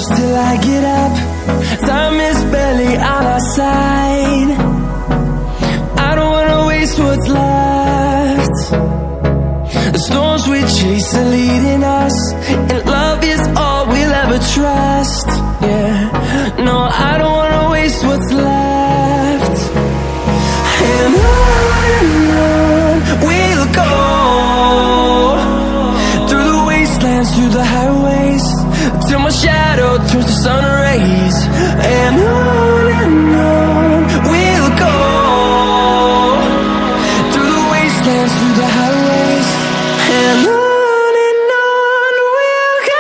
close till I get up. Time is barely on our side. I don't wanna waste what's left. The storms we chase are leading us, and love is all we'll ever trust. Yeah, no, I don't wanna waste what's left. And on we'll go, through the wastelands, through the highways, till my shadow turns to sun rays. And on we'll go, through the wastelands, through the highways, and on we'll go.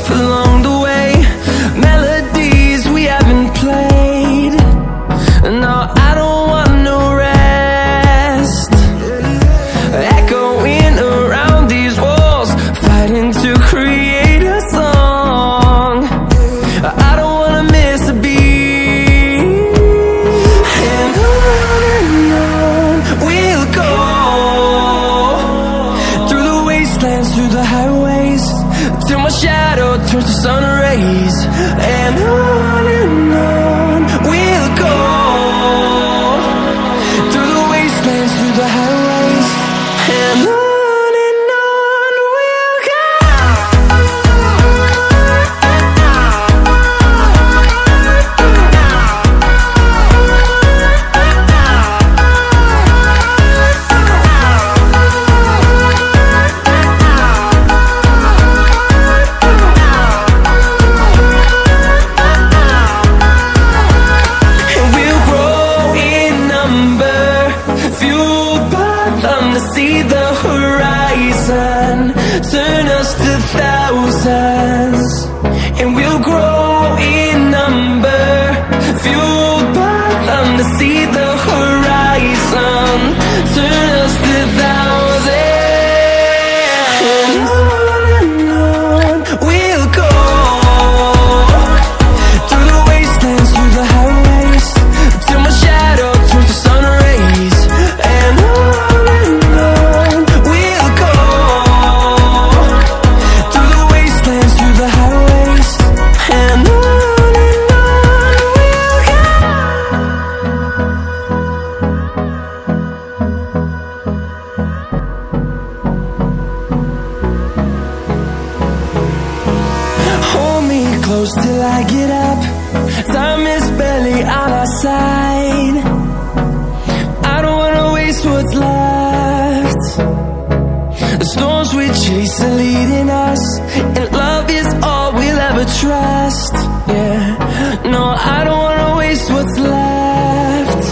Along the way, melodies we haven't played. No, I don't want no rest. Echoing around these walls, fighting to create a song. I don't wanna miss a beat. And on we'll go, through the wastelands, through the highways, till my shadow turns to sun rays. And on we'll go, through the wastelands, through the highways, and on we'll go. See the horizon, turn us to thousands, and we'll grow in number, fueled by them. To see the horizon, turn us to thousands, and on we'll go, through the wastelands, through the highways, till my shadow turns to sun rays. And close till I get up. Time is barely on our side. I don't wanna waste what's left. The storms we chase are leading us, and love is all we'll ever trust. Yeah, no, I don't wanna waste what's left.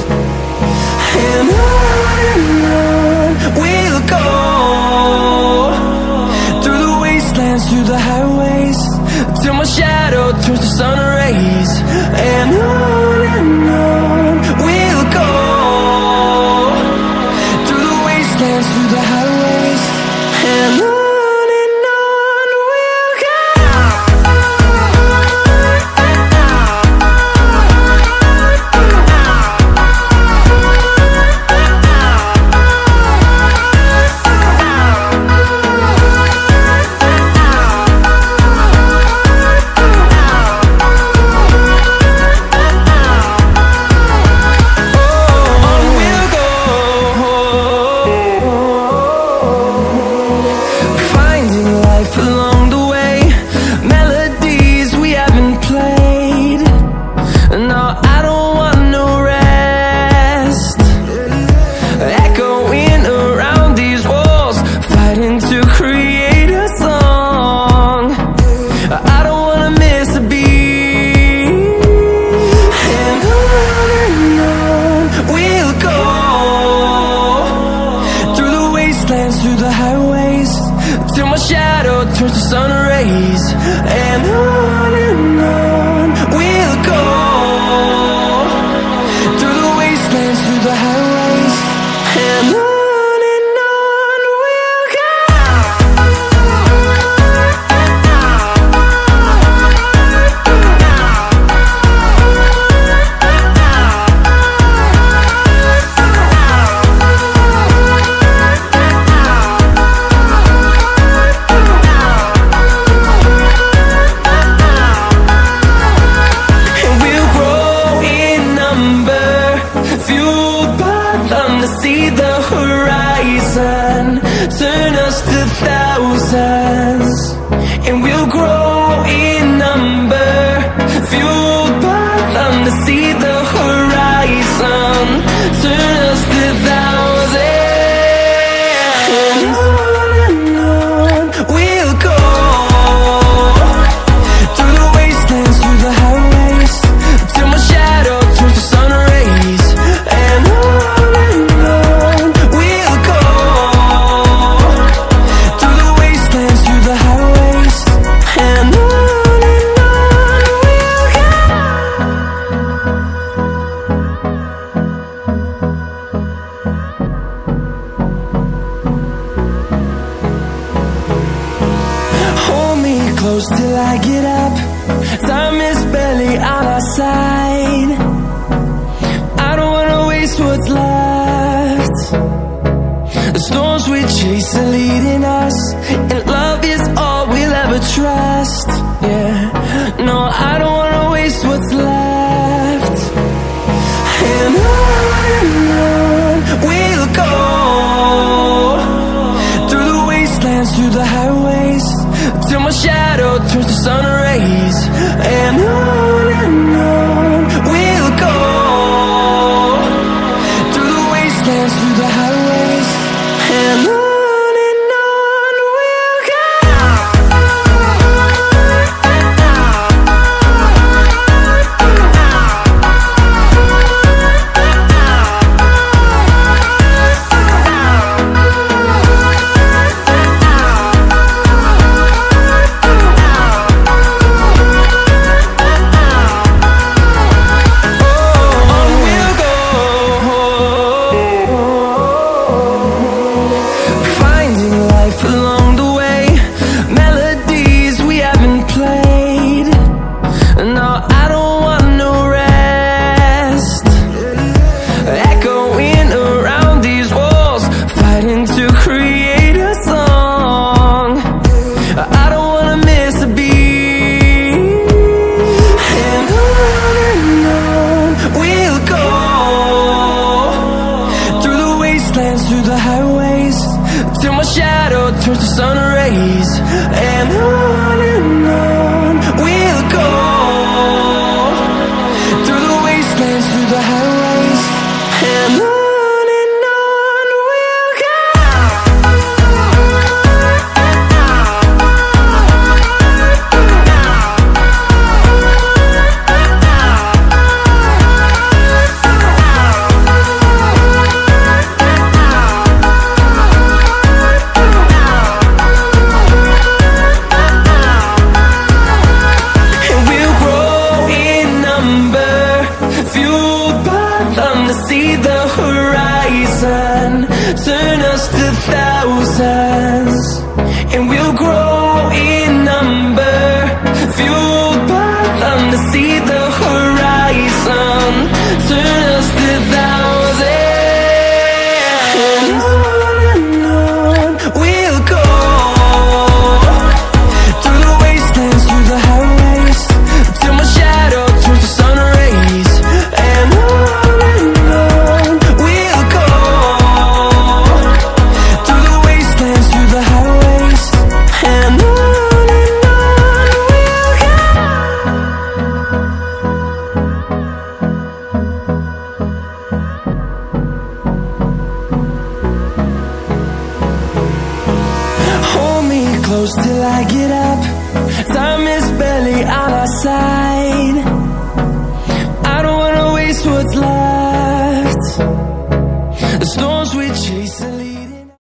And on we'll go, through the wastelands, through the highways, till my shadow turns to sun rays. And on we'll go, through the wastelands, through the highways, and on we'll go. Along the way, melodies we haven't played. No, I don't want no rest. Echoing around these walls, fighting to create a song. I don't wanna miss a beat. And on we'll go, through the wastelands, through the highways, till my shadow turns to sun rays. And on we'll go. wastelands, through the highways, and on we'll go. See the horizon, turn us to thousands, and we'll grow in number, fueled by them. To see the horizon, turn us to thousands, and on we'll go, through the wastelands, through the highways, till my shadow turns to sun rays, and on close till I get up. Time is barely on our side. I don't wanna waste what's left. The storms we chase are leading us, and love is all we'll ever trust. Yeah, no, I don't wanna waste what's left. And on we'll go, through the wastelands, through the highways, till my shadow turns to sun rays, and on we'll go, through the wastelands, through the highways, and on we'll go. Along the way, melodies we haven't played. No, I don't want no rest, echoing around these walls, fighting to create a song. I don't wanna miss a beat, and on we'll go, through the wastelands, through the highways, till my shadow turns to sun rays, and on we'll go, through the wastelands, through the highways, and on we'll go. See the horizon, turn us to thousands, and we'll grow in number, fueled by them. To see the horizon, turn us to thousands, and on we'll go, through the wastelands, through the highways, till my shadow turns to sun rays, and on close till I get up. Time is barely on our side. I don't wanna waste what's left. The storms we chase